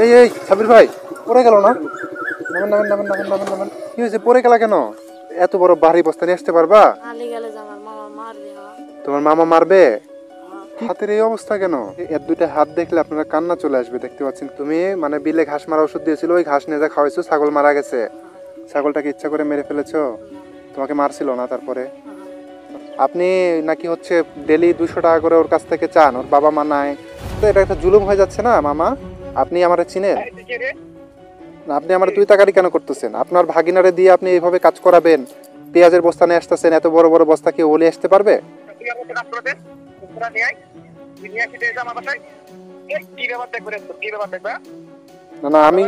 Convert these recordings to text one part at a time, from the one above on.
এই এই সাবির ভাই, পড়ে গেল না? নামেন নামেন নামেন নামেন নামেন নামেন। কি হয়েছে, পড়ে গেলা কেন? এত বড় ভারী বস্তা নিয়ে আসতে পারবা? নালি গেলে যে আমার মামা মারবে। তোমার মামা মারবে? হ্যাঁ। হাতের এই অবস্থা কেন? এর দুইটা হাত দেখলে আপনারা কান্না চলে আসবে। দেখতে পাচ্ছেন তুমি মানে বিলে ঘাস মারা ওষুধ দিয়েছিল, ওই ঘাস নিয়ে যা খাওয়াইছো, ছাগল মারা গেছে। ছাগলটাকে ইচ্ছা করে মেরে ফেলেছো? তোমাকে মারছিল না তারপরে? আপনি নাকি হচ্ছে ডেলি 200 টাকা করে ওর কাছ থেকে চান, ওর বাবা মা নাই। তো এটা একটা জুলুম হয়ে যাচ্ছে না মামা? আপনি আমারে চিনেন? আপনি আমার তুই তাকারি কেন করতেছেন? আপনার ভাগিনারে দিয়ে আপনি এইভাবে কাজ করাবেন? পেঁয়াজের বস্তা নিয়ে আসতেছেন, এত বড় বড় বস্তা কি ওলে আসতে পারবে? না না, আমি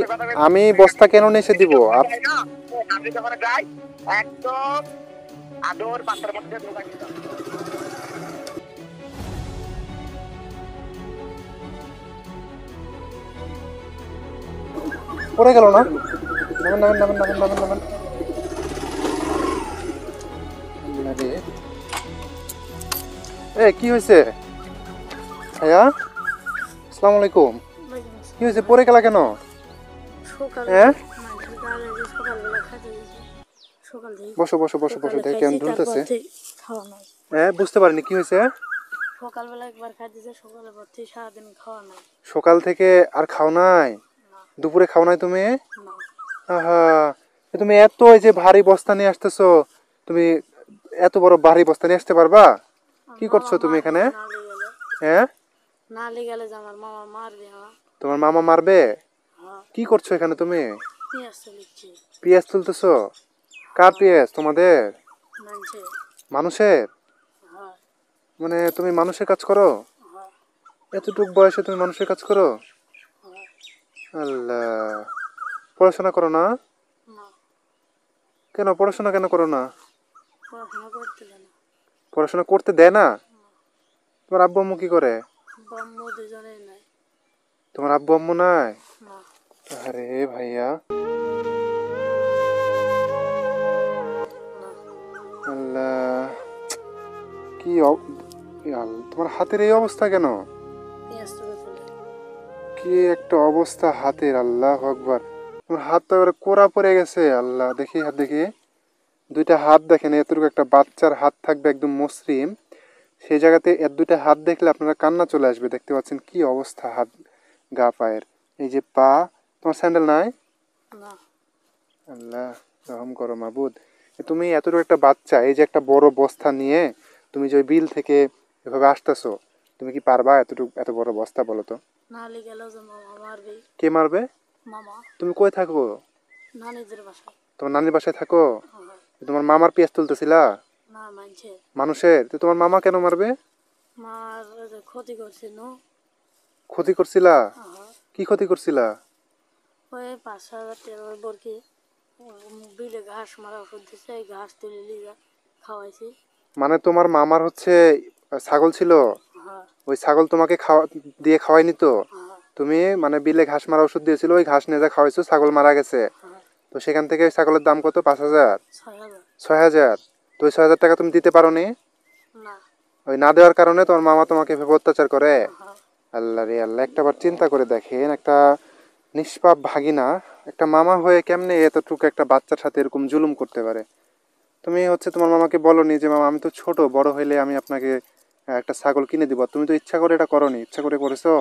আমি বস্তা কেন নিয়ে এসে দিব? একদম আদর পাত্রের মধ্যে ঢোকাই দিতাম। পড়ে গেল না? নামেন নামেন নামেন নামেন নামেন নামেন। আরে, কি হয়েছে ভাইয়া? আসসালামু আলাইকুম। কি হয়েছে, পড়ে গেলা কেন? হ্যাঁ, বসো বসো বসো বসো, দেখে কেমন ঢুলতেছে। হ্যাঁ, বুঝতে পারিনি কি হয়েছে। সকালবেলা একবার খাই দিয়েছে, সকালের পর থেকে সারাদিন খাওয়া নাই। সকাল থেকে আর খাও নাই? দুপুরে খাও নাই তুমি? আহা, তুমি এত এই যে ভারী বস্তা নিয়ে আসতেছো, তুমি এত বড় ভারী বস্তা নিয়ে আসতে পারবা? কি করছো তুমি এখানে? হ্যাঁ, নালি গেলে যে আমার মামা মারবে। তোমার মামা মারবে? কি করছো এখানে তুমি? পেঁয়াজ তুলিচ্ছি। পেঁয়াজ তুলতেছো? কার পেঁয়াজ? তোমাদের? মানুষের। মানুষের? মানে তুমি মানুষের কাজ করো? এতটুক বয়সে তুমি মানুষের কাজ করো? আল্লাহ, পড়াশোনা করো না? কেন পড়াশোনা কেন করো না? পড়াশোনা করতে দেয় না। পড়াশোনা করতে দেয় না? তোমার আব্বু আম্মু কি করে? ব্রহ্ম দুজনেই নাই। তোমার আব্বু আম্মু নাই? না। আরে ভাইয়া, আল্লাহ, কি তোমার হাতের এই অবস্থা কেন? পেঁয়াজ তুলে তুলে। কি একটা অবস্থা হাতের, আল্লাহ আকবার। তোমার হাত তো এবারে কোড়া পড়ে গেছে। আল্লাহ, দেখি হাত দেখি। দুইটা হাত দেখেন, এতটুকু একটা বাচ্চার হাত থাকবে একদম মসৃণ, সেই জায়গাতে এর দুইটা হাত দেখলে আপনারা কান্না চলে আসবে। দেখতে পাচ্ছেন কি অবস্থা হাত, গা পায়ের। এই যে পা, তোমার স্যান্ডেল নাই? না। আল্লাহ, রহম করো মাবুদ। তুমি এতটুকু একটা বাচ্চা, এই যে একটা বড় বস্তা নিয়ে তুমি যে ওই বিল থেকে এভাবে আসতেছো, তুমি কি পারবা এতটুকু এত বড় বস্তা? বলো তো। নালি গেলেও যে মামা মারবে। কে মারবে? মামা। তুমি কই থাকো? নানিদের বাসায়। তোমার নানির বাসায় থাকো? হ্যাঁ। তোমার মামার পেঁয়াজ তুলতেছিলা? না, মানুষের। মানুষের? তো তোমার মামা কেন মারবে? মার যে ক্ষতি করছিল। ক্ষতি করছিলা? হ্যাঁ। কি ক্ষতি করছিলা? ওই 5,000 টাকা ওই বরকে বিলে ঘাস মারা ওষুধ দিচ্ছে, এই ঘাস তুলে লিগা খাওয়াইছি। মানে তোমার মামার হচ্ছে ছাগল ছিল, হ্যাঁ। ওই ছাগল তোমাকে খাওয়া দিয়ে খাওয়াইনি তো? হ্যাঁ। তুমি মানে বিলে ঘাস মারা ওষুধ দিয়েছিল, ওই ঘাস নিয়ে যা খাওয়াইছো, ছাগল মারা গেছে। হ্যাঁ। তো সেখান থেকে ওই ছাগলের দাম কত? 5,000? 6,000। 6,000? তো ওই 6,000 টাকা তুমি দিতে পারো নি? না। ওই না দেওয়ার কারণে তোমার মামা তোমাকে ভেবে অত্যাচার করে? হ্যাঁ। আল্লাহ রে আল্লাহ, একটাবার চিন্তা করে দেখেন, একটা নিষ্পাপ ভাগিনা একটা মামা হয়ে কেমনে এতটুকু একটা বাচ্চার সাথে এরকম জুলুম করতে পারে? তুমি হচ্ছে তোমার মামাকে বলোনি যে মামা আমি তো ছোট, বড় হইলে আমি আপনাকে একটা ছাগল কিনে দিব? তুমি তো ইচ্ছা করে এটা করনি, ইচ্ছা করে করেছো?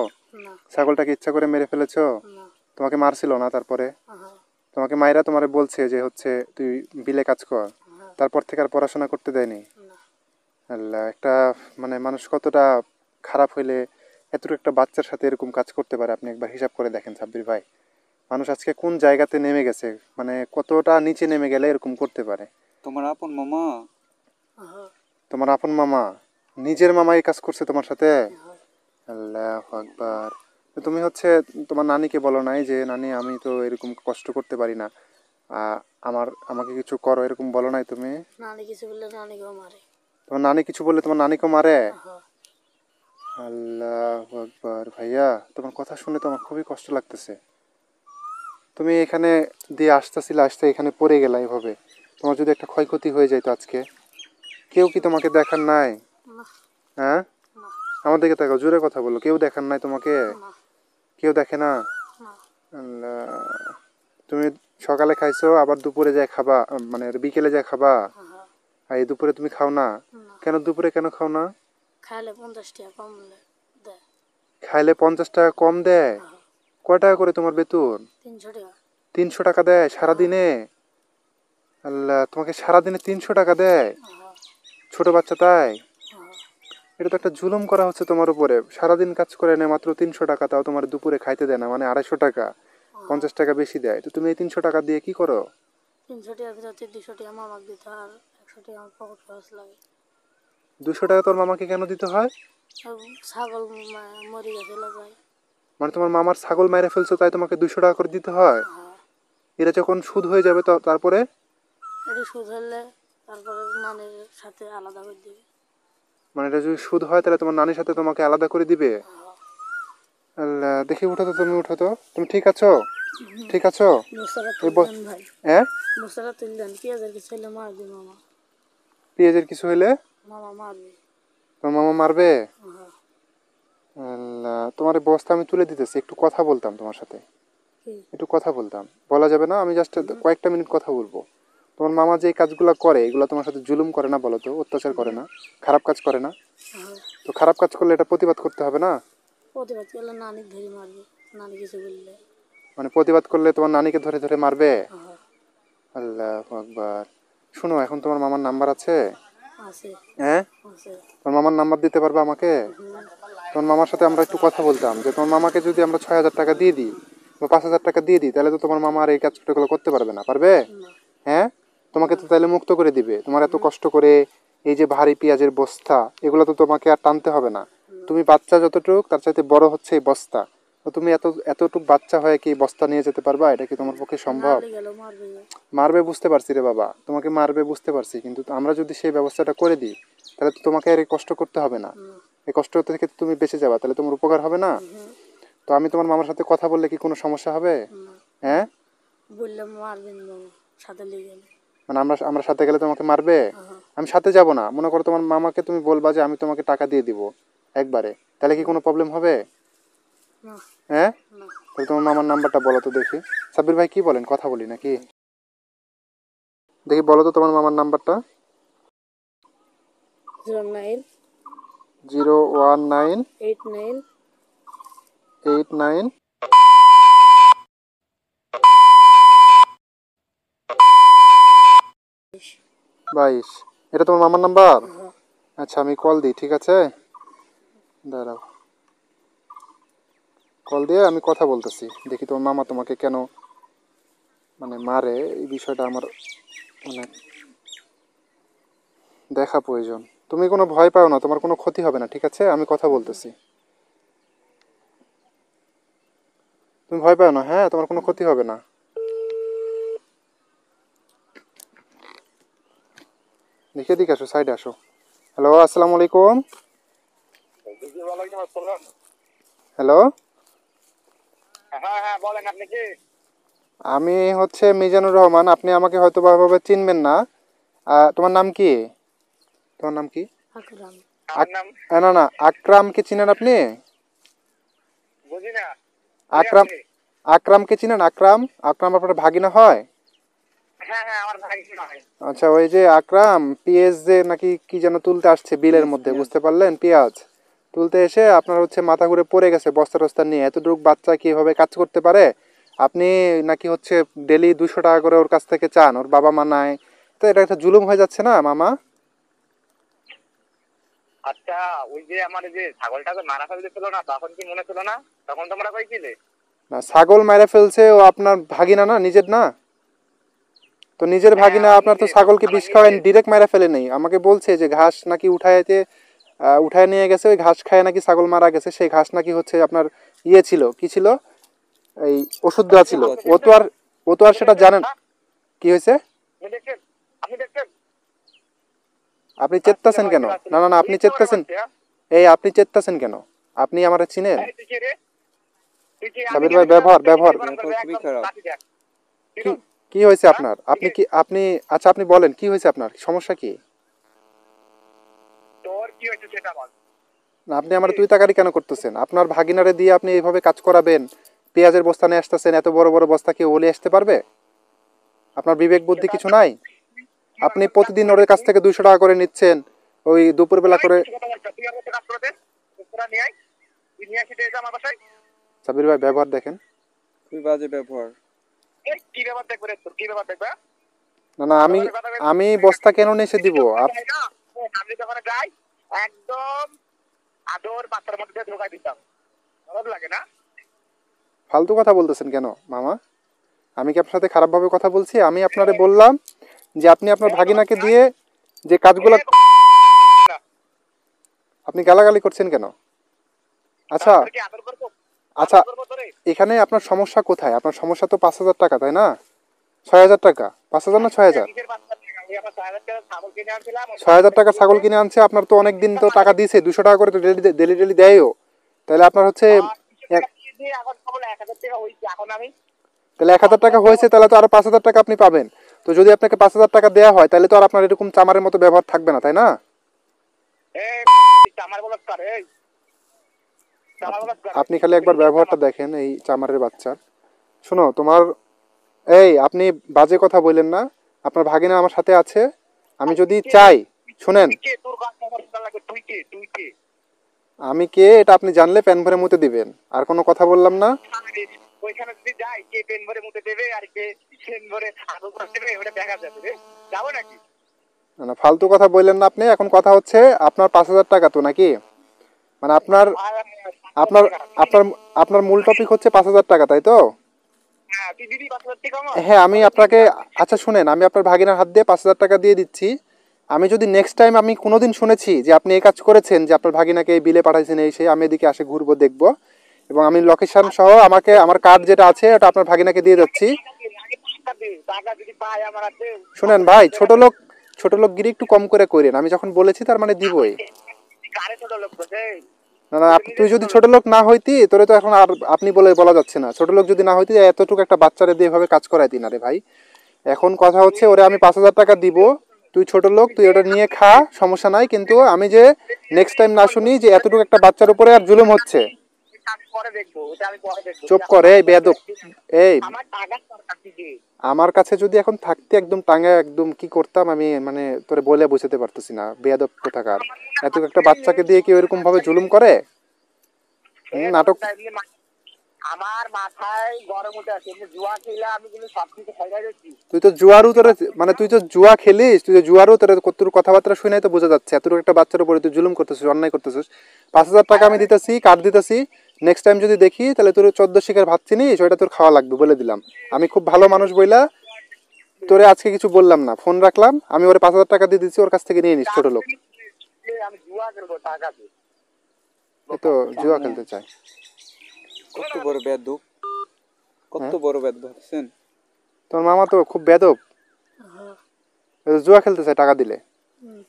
না। ছাগলটাকে ইচ্ছা করে মেরে ফেলেছো? না। তোমাকে মারছিল না তারপরে? হ্যাঁ। তোমাকে মায়েরা তোমারে বলছে যে হচ্ছে তুই বিলে কাজ কর, হ্যাঁ। তারপর থেকে আর পড়াশোনা করতে দেয়নি? না। আল্লাহ, একটা মানে মানুষ কতটা খারাপ হইলে এতটুকু একটা বাচ্চার সাথে এরকম কাজ করতে পারে? আপনি একবার হিসাব করে দেখেন সাব্বির ভাই, মানুষ আজকে কোন জায়গাতে নেমে গেছে, মানে কতটা নিচে নেমে গেলে এরকম করতে পারে? তোমার আপন মামা? হ্যাঁ। তোমার আপন মামা? নিজের মামা এই কাজ করছে তোমার সাথে? হ্যাঁ। আল্লাহ আকবার। তো তুমি হচ্ছে তোমার নানিকে বলো নাই যে নানি আমি তো এরকম কষ্ট করতে পারি না, আমাকে কিছু করো, এরকম বলো নাই তুমি? নানি কিছু বললে নানিকেও মারে। তোমার নানি কিছু বললে তোমার নানিকে মারে? হ্যাঁ। আল্লাহ আকবার। ভাইয়া, তোমার কথা শুনে তো আমার খুবই কষ্ট লাগতেছে। তুমি এখানে দিয়ে আসতেছিলে, আসতে এখানে পড়ে গেলা এভাবে, তোমার যদি একটা ক্ষয়ক্ষতি হয়ে যায় তো আজকে, কেউ কি তোমাকে দেখার নাই? না। হ্যাঁ, না। আমার দিকে তাকাও, জোরে কথা বলো, কেউ দেখার নাই তোমাকে? না। কেউ দেখে না? না। আল্লাহ, তুমি সকালে খাইছো আবার দুপুরে যায় খাবা, মানে বিকেলে যায় খাবা, হ্যাঁ। আর এই দুপুরে তুমি খাও না? না, কেন দুপুরে কেন খাও না? খাইলে 50 টাকা কম দেয়। খাইলে 50 টাকা কম দেয়? হ্যাঁ। কয় টাকা করে তোমার বেতন? 300 টাকা। 300 টাকা দেয় সারাদিনে? আল্লাহ, তোমাকে সারাদিনে 300 টাকা দেয়? হ্যাঁ। ছোট বাচ্চা তাই? হ্যাঁ। এটা তো একটা জুলুম করা হচ্ছে তোমার উপরে। সারাদিন কাজ করে নেয় মাত্র 300 টাকা, তাও তোমার দুপুরে খাইতে দেয় না, মানে 250 টাকা, 50 টাকা বেশি দেয়। তো তুমি এই 300 টাকা দিয়ে কি করো? 300 টাকার ভিতরে 200 টাকা মামাকে দিতে হয়, আর 100 টাকা আমার পকেট খরচ লাগে। 200 টাকা তোর মামাকে কেন দিতে হয়? আর ছাগল মরে গেছে যায়। মানে তোমার মামার ছাগল মেরে ফেলছো তাই তোমাকে 200 টাকা করে দিতে হয়? হ্যাঁ। এটা যখন সুদ হয়ে যাবে তো তারপরে? এটি সুদ হলে তারপরে নানির সাথে আলাদা করে দিবে। মানে এটা যদি সুদ হয় তাহলে তোমার নানির সাথে তোমাকে আলাদা করে দিবে? হ্যাঁ। আল্লাহ, দেখি উঠো তো, তুমি উঠো তো, তুমি ঠিক আছো? ঠিক আছো? বস্তাটা এই তুলে দেন ভাই, হ্যাঁ, বস্তাটা তুলে দেন, পেঁয়াজের কিছু হলে মারবে মামা। পেঁয়াজের কিছু হইলে মামা মারবে। তোমার মামা মারবে? হ্যাঁ। আল্লাহ, তোমার এই বস্তা আমি তুলে দিতেছি, একটু কথা বলতাম তোমার সাথে, কি? একটু কথা বলতাম। বলা যাবে না? আমি জাস্ট কয়েকটা মিনিট কথা বলবো। তোমার মামা যে কাজগুলো করে এগুলো তোমার সাথে জুলুম করে না বলো তো? অত্যাচার করে না? খারাপ কাজ করে না? হ্যাঁ। তো খারাপ কাজ করলে এটা প্রতিবাদ করতে হবে না? প্রতিবাদ করলে নানি ধরে মারবে, নানি কিছু বললে। মানে প্রতিবাদ করলে তোমার নানিকে ধরে ধরে মারবে? হ্যাঁ। আল্লাহ আকবার। শোনো, এখন তোমার মামার নাম্বার আছে? আছে। হ্যাঁ, আছে। তোমার মামার নাম্বার দিতে পারবে আমাকে? তোমার মামার সাথে আমরা একটু কথা বলতাম যে তোমার মামাকে যদি আমরা 6,000 টাকা দিয়ে দিই বা 5,000 টাকা দিয়ে দিই তাহলে তো তোমার মামা আর এই কাজগুলো করতে পারবে না, পারবে? না। হ্যাঁ, তোমাকে তো তাহলে মুক্ত করে দিবে। তোমার এত কষ্ট করে এই যে ভারী পেঁয়াজের বস্তা, এগুলো তো তোমাকে আর টানতে হবে না। তুমি বাচ্চা যতটুক তার চাইতে বড় হচ্ছে এই বস্তা। তো তুমি এতটুক বাচ্চা হয়ে কি এই বস্তা নিয়ে যেতে পারবা? এটা কি তোমার পক্ষে সম্ভব? নালি গেল মারবে। মারবে বুঝতে পারছি রে বাবা, তোমাকে মারবে বুঝতে পারছি, কিন্তু আমরা যদি সেই ব্যবস্থাটা করে দিই তাহলে তো তোমাকে আর এই কষ্ট করতে হবে না। না। এই কষ্ট থেকে তুমি বেঁচে যাবা, তাহলে তোমার উপকার হবে না? তো আমি তোমার মামার সাথে কথা বললে কি কোনো সমস্যা হবে? না। হ্যাঁ, বললাম মারবেন মামা, সাথে লেগে গেলে। মানে আমরা সাথে গেলে তোমাকে মারবে? হ্যাঁ। আমি সাথে যাব না, মনে করো তোমার মামাকে তুমি বলবা যে আমি তোমাকে টাকা দিয়ে দিব একবারে, তাহলে কি কোনো প্রবলেম হবে? না। হ্যাঁ, না। তাহলে তোমার মামার নাম্বারটা বলো তো দেখি। সাব্বির ভাই কি বলেন, কথা বলি নাকি? দেখি বলো তো তোমার মামার নাম্বারটা। 09 019 89 89 22। এটা তোমার মামার নাম্বার? হ্যাঁ। আচ্ছা, আমি কল দিই, ঠিক আছে? দাঁড়াও, কল দিয়ে আমি কথা বলতেছি, দেখি তোমার মামা তোমাকে কেন মানে মারে, এই বিষয়টা আমার মানে দেখা প্রয়োজন। তুমি কোনো ভয় পাও না, তোমার কোনো ক্ষতি হবে না, ঠিক আছে? আমি কথা বলতেছি, তুমি ভয় পাও না, হ্যাঁ? তোমার কোনো ক্ষতি হবে না। দেখে দিকে আসো, সাইডে আসো। হ্যালো, আসসালামু আলাইকুম। ওয়ালাইকুম আসসালাম। হ্যালো, হ্যাঁ হ্যাঁ, বলেন আপনি কি? আমি হচ্ছে মিজানুর রহমান। আপনি আমাকে হয়তো বা ভাবে চিনবেন না। তোমার নাম কি? তোমার নাম কি? আকরাম। আমার নাম না না, আকরামকে চিনেন আপনি? বুঝি না। আকরাম, আকরামকে চিনেন? আকরাম, আকরাম আপনার ভাগিনা হয়? হ্যাঁ হ্যাঁ, আমার ভাই নয়। আচ্ছা, ওই যে আকরাম পেঁয়াজ যে নাকি কি যেন তুলতে আসছে বিলের মধ্যে, বুঝতে পারলেন? পেঁয়াজ তুলতে এসে আপনার হচ্ছে মাথা ঘুরে পড়ে গেছে বস্তা টস্তা নিয়ে। এতটুকু বাচ্চা কিভাবে কাজ করতে পারে? আপনি নাকি হচ্ছে ডেলি 200 টাকা করে ওর কাছ থেকে চান, ওর বাবা মা নাই। তো এটা একটা জুলুম হয়ে যাচ্ছে না মামা? আচ্ছা, ওই যে আমার যে ছাগলটা যে মারা ফেলতে ছিল না, তখন কি মনে ছিল না? তখন তোমরা কইছিলে। না, ছাগল মেরে ফেলছে ও আপনার ভাগিনা না, নিজের না? তো নিজের হ্যাঁ, ভাগিনা আমার আপনার তো নিজে, ছাগলকে আমার বিষ খাওয়ায় নিজে। ডিরেক্ট মেরে ফেলে নেই। আমাকে বলছে যে ঘাস নাকি উঠায় নিয়ে গেছে, ওই ঘাস খায় নাকি ছাগল মারা গেছে। সেই ঘাস নাকি হচ্ছে আপনার ইয়ে ছিল, কি ছিল, এই ওষুধ দেওয়া ছিল। ও তো আর আপনি সেটা দেখছেন? জানেন। হ্যাঁ, কি হয়েছে? আপনি দেখছেন? আপনি দেখছেন? আপনি আসলে চেত্তাছেন ভাই কেন? চলে না আসলে না না, আপনি এই তো চেত্তাছেন, মারছে। হ্যাঁ, এই আপনি চেত্তাছেন কেন? আপনি আমার চিনেন? এই তুই কি রে? তুই কি? আমি সাবির কেন ভাই, চিনলাম? ব্যবহার তুই কি ব্যবহার গরম করে একদম লাঠি দেখ। ঠিক কি, আছে? কি হয়েছে হ্যাঁ, আপনার? তুই আপনি কি? কি আপনি আচ্ছা, আপনি বলেন কি হয়েছে আপনার, সমস্যা কি? তোর কি হয়েছে সেটা বল। না, আপনি আমার তুই তাকারি কেন করতেছেন? আপনার ভাগিনারে দিয়ে আপনি এইভাবে কাজ করাবেন, পেঁয়াজের বস্তা নিয়ে আসতেছেন, এত বড় বড় বস্তা কি ওলি আসতে পারবে? আপনার বিবেক বুদ্ধি কিছু নাই? আপনি প্রতিদিন ওর কাছ থেকে 200 টাকা করে নিচ্ছেন, ওই দুপুরবেলা করে। তুই আমার কাছে কাজ করে দে, তোরা নিয়ে আয়, তুই নিয়ে আসি দিয়ে যা আমার বাসায়। সাবির ভাই ব্যবহার দেখেন। খুবই বাজে ব্যবহার। এই কি ব্যাপার দেখবে রে, তোর কি ব্যাপার দেখবে? না না, আমি বস্তা কেন নিয়ে দিব? আমি যখন যাই একদম আদর বাচ্চার মধ্যে ঢোকাই দিতাম, ভালো লাগে না? ফালতু কথা বলতেছেন কেন মামা? আমি কি আপনার সাথে খারাপভাবে কথা বলছি? আমি আপনারে বললাম যে আপনি আপনার ভাগিনাকে দিয়ে যে কাজগুলো, আপনি গালাগালি করছেন কেন? আচ্ছা তোর কি আদর করবো? আচ্ছা, করবো তোরে? এখানে আপনার সমস্যা কোথায়? আপনার সমস্যা তো 5,000 টাকা, তাই না? 6,000 টাকা, 5,000 না 6,000? কিসের বাচ্চা? আমি আমার 6,000 টাকা ছাগল কিনে আনছিলাম। 6,000 টাকা ছাগল কিনে আনছে, আপনার তো অনেক দিন তো টাকা দিয়েছে, 200 টাকা করে তো ডেলি ডেলি দেয়ও। তাহলে আপনার হচ্ছে এখন ছাগল 1,000 টাকা হয়েছে, এখন আমি তাহলে 1,000 টাকা হয়েছে, তাহলে তো আরো 5,000 টাকা আপনি পাবেন। তো যদি আপনাকে 5,000 টাকা দেওয়া হয়, তাহলে তো আর আপনার এরকম চামারের মতো ব্যবহার থাকবে না, তাই না? এই আমার বলস কর, এই আমার বলস কর। আপনি খালি একবার ব্যবহারটা দেখেন এই চামারের বাচ্চার। শোনো তোমার, এই আপনি বাজে কথা বললেন না। আপনার ভাগিনা আমার সাথে আছে, আমি যদি চাই, শুনেন, তুই কে? তোর কথা আমার শোনা লাগে। তুই কে? তুই কে? আমি কে এটা আপনি জানলে প্যান ভরে মুতে দিবেন। আর কোনো কথা বললাম না। ওইখানে যদি যাই, কে পেন ভরে মুতে দেবে আর কে পেন ভরে আদর করে দেবে, ওটা দেখা যাবে রে। যাবো নাকি? না না, ফালতু কথা বললেন না আপনি। এখন কথা হচ্ছে আপনার 5,000 টাকা তো নাকি? মানে আপনার আপনার আপনার আপনার মূল টপিক হচ্ছে 5,000 টাকা, তাই তো? হ্যাঁ, তুই দিবি 5,000 টাকা আমার? হ্যাঁ, আমি আপনাকে, আচ্ছা শুনেন, আমি আপনার ভাগিনার হাত দিয়ে 5,000 টাকা দিয়ে দিচ্ছি। আমি যদি নেক্সট টাইম আমি কোনোদিন শুনেছি যে আপনি এই কাজ করেছেন, যে আপনার ভাগিনাকে এই বিলে পাঠাইছেন, এই সেই, আমি এদিকে আসে ঘুরবো, দেখবো, এবং আমি লোকেশন সহ আমাকে আমার কার্ড যেটা আছে ওটা আপনার ভাগিনাকে দিয়ে যাচ্ছি। আগে টাকা দে, টাকা যদি পাই আমার হাতে। শুনেন ভাই, ছোট লোক গিরি একটু কম করে করেন। আমি যখন বলেছি তার মানে দিবই। কারে ছোট লোক বলছে? না না, তুই যদি ছোট লোক না হইতি, তোরে তো এখন আর আপনি বলে বলা যাচ্ছে না। ছোট লোক যদি না হইতি, এতটুকু একটা বাচ্চারে দিয়ে এভাবে কাজ করাইতি না রে ভাই। এখন কথা হচ্ছে, ওরে আমি 5,000 টাকা দিব, তুই ছোট লোক, তুই ওটা নিয়ে খা, সমস্যা নাই। কিন্তু আমি যে নেক্সট টাইম না শুনি যে এতটুকু একটা বাচ্চার উপরে আর জুলুম হচ্ছে। আমি পরে দেখবো, ওটা আমি পরে দেখবো। চুপ করে এই বেয়াদব। এই আমার টাকা সরকার দিবে। আমার কাছে যদি এখন থাকতে একদম টাঙ্গা একদম কি করতাম আমি, মানে তোরে বলে বোঝাতে পারতেছি না। বেয়াদব কোথাকার। এত একটা বাচ্চাকে দিয়ে কি এরকম ভাবে জুলুম করে? নাটক। আমার মাথায় গরম উঠে আছে, এমনি জুয়া খেলে আমি কিন্তু সবকিছু খাইয়ে দিচ্ছি। তুই তো জুয়ারও, তোর মানে তুই তো জুয়া খেলিস, তুই তো জুয়ারও, তোর কতটুকু কথাবার্তা শুনে তো বোঝা যাচ্ছে এতটুকু একটা বাচ্চার উপরে তুই জুলুম করতেছিস, অন্যায় করতেছিস। 5,000 টাকা আমি দিতেছি, কার্ড দিতেছি। নেক্সট টাইম যদি দেখি, তাহলে তোর 14 শিকার ভাত চিনিস, ওইটা তোর খাওয়া লাগবে বলে দিলাম। আমি খুব ভালো মানুষ বইলা তোরে আজকে কিছু বললাম না, ফোন রাখলাম। আমি ওরে 5,000 টাকা দিয়ে দিচ্ছি, ওর কাছ থেকে নিয়ে নিস, ছোট লোক। আমি জুয়া খেলবো টাকা দিয়ে। এ তো জুয়া খেলতে চায়। কত বড় বেয়াদব, কত বড় বেয়াদব ভাবছেন? তোর মামা তো খুব বেদব, হ্যাঁ, জুয়া খেলতে চায় টাকা দিলে।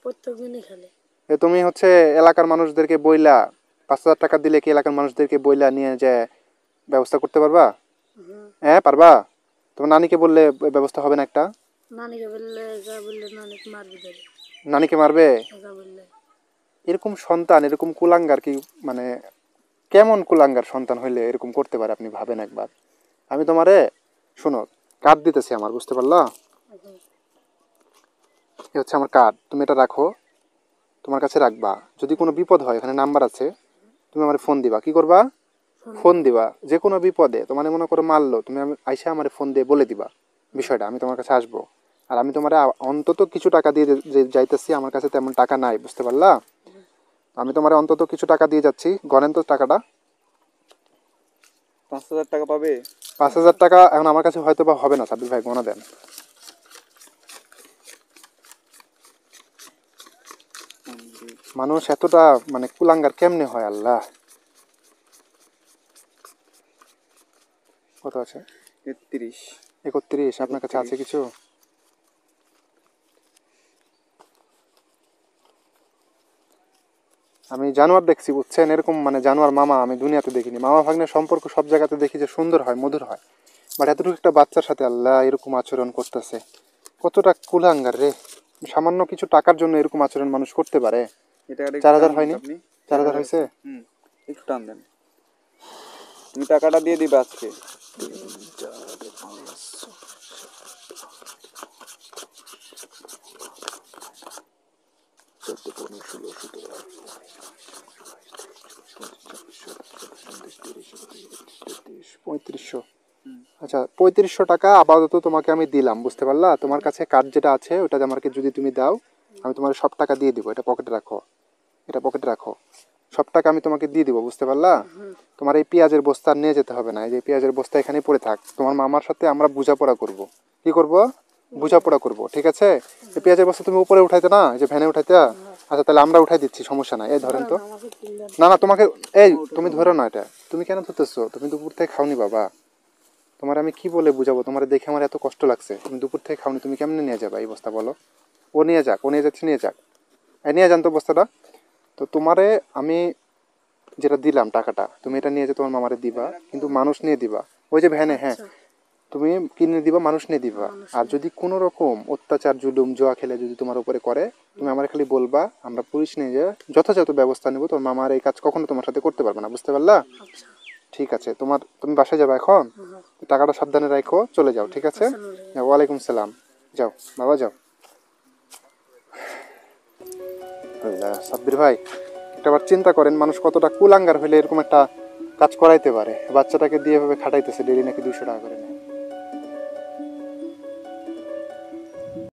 প্রত্যেক দিনই খেলে। এ তুমি হচ্ছে এলাকার মানুষদেরকে বইলা, 5,000 টাকা দিলে কি এলাকার মানুষদেরকে বইলা নিয়ে যে ব্যবস্থা করতে পারবা? হুম, হ্যাঁ পারবা? তোমার নানিকে বললে ব্যবস্থা হবে না একটা? নানিকে বললে, একা বললে নানিকে মারবে ধরে। নানিকে মারবে? একা বললে এরকম সন্তান, এরকম কুলাঙ্গার কি, মানে কেমন কুলাঙ্গার সন্তান হইলে এরকম করতে পারে? আপনি ভাবেন একবার। আমি তোমারে, শোনো, কার্ড দিতেছি আমার, বুঝতে পারলা? এ হচ্ছে আমার কার্ড, তুমি এটা রাখো, তোমার কাছে রাখবা। যদি কোনো বিপদ হয়, এখানে নাম্বার আছে, তুমি আমার ফোন দিবা। কি করবা? ফোন দিবা। যে কোনো বিপদে তোমার মনে করো মারলো, তুমি আইসা আমার ফোন দিয়ে বলে দিবা বিষয়টা, আমি তোমার কাছে আসবো। আর আমি তোমার অন্তত কিছু টাকা দিয়ে যাইতেছি, আমার কাছে তেমন টাকা নাই, বুঝতে পারলা? আমি তোমার অন্তত কিছু টাকা দিয়ে যাচ্ছি, গণেন তো টাকাটা। 5,000 টাকা পাবে? 5,000 টাকা এখন আমার কাছে হয়তো বা হবে না, সাবির ভাই গোনা দেন। মানুষ এতটা মানে কুলাঙ্গার কেমনে হয় আল্লাহ। কত আছে? 31। 31। আপনার কাছে আছে কিছু? আমি জানোয়ার দেখছি, বুঝছেন, এরকম মানে জানোয়ার মামা আমি দুনিয়াতে দেখিনি। মামা ভাগ্নের সম্পর্ক সব জায়গাতে দেখি যে সুন্দর হয়, মধুর হয়, বাট এতটুকু একটা বাচ্চার সাথে আল্লাহ এরকম আচরণ করতেছে। কতটা কুলাঙ্গার রে। সামান্য কিছু টাকার জন্য এরকম আচরণ মানুষ করতে পারে? এটা 4,000 হয়নি? 4,000 হয়েছে? একটু টান দেন। তুমি টাকাটা দিয়ে দিবে আজকে। পঁয়ত্রিশশো। আচ্ছা 3500 টাকা আপাতত তোমাকে আমি দিলাম, বুঝতে পারলা? তোমার কাছে কার্ড যেটা আছে ওটা আমাকে যদি তুমি দাও, আমি তোমার সব টাকা দিয়ে দিব। এটা পকেটে রাখো, এটা পকেটে রাখো। সব টাকা আমি তোমাকে দিয়ে দিব, বুঝতে পারলা? তোমার এই পেঁয়াজের বস্তা আর নিয়ে যেতে হবে না। এই যে পেঁয়াজের বস্তা এখানেই পড়ে থাক। তোমার মামার সাথে আমরা বোঝাপড়া করব। কি করব? বোঝাপড়া করব, ঠিক আছে? এই পেঁয়াজের বস্তা তুমি উপরে উঠাইতে না, এই যে ভ্যানে উঠাইতে। আচ্ছা তাহলে আমরা উঠাই দিচ্ছি, সমস্যা নাই। এই ধরেন তো। আমাকে কিনলে না না, তোমাকে এই তুমি ধরো না এটা। তুমি কেন ধরতেছো? তুমি দুপুর থেকে খাওনি বাবা। তোমার আমি কি বলে বুঝাবো? তোমার দেখে আমার এত কষ্ট লাগছে। তুমি দুপুর থেকে খাওনি, তুমি কেমনে নিয়ে যাবে এই বস্তা বলো? ও নিয়ে যাক, ও নিয়ে যাচ্ছে, নিয়ে যাক। এই নিয়ে যান তো বস্তাটা। তো তোমারে আমি যেটা দিলাম টাকাটা, তুমি এটা নিয়ে যে তোমার মামারে দিবা, কিন্তু মানুষ নিয়ে দিবা। ওই যে ভ্যানে, হ্যাঁ, তুমি কিনে দিবা, মানুষ নিয়ে দিবা। আর যদি কোনো রকম অত্যাচার, জুলুম, জুয়া খেলে যদি তোমার উপরে করে, তুমি আমার খালি বলবা, আমরা পুলিশ নিয়ে যে যথাযথ ব্যবস্থা নেবো। তোমার মামার এই কাজ কখনো তোমার সাথে করতে পারবে না, বুঝতে পারলা? আচ্ছা ঠিক আছে, তুমি বাসায় যাবে এখন। টাকাটা সাবধানে রাখো, চলে যাও, ঠিক আছে? হ্যাঁ, ওয়ালাইকুম সালাম। যাও বাবা, যাও। আল্লাহ, সাব্বির ভাই একটা বার চিন্তা করেন, মানুষ কতটা কুলাঙ্গার হলে এরকম একটা কাজ করাইতে পারে। বাচ্চাটাকে দিয়ে এভাবে খাটাইতেছে, ডেলি নাকি 200 টাকা করে নেয়।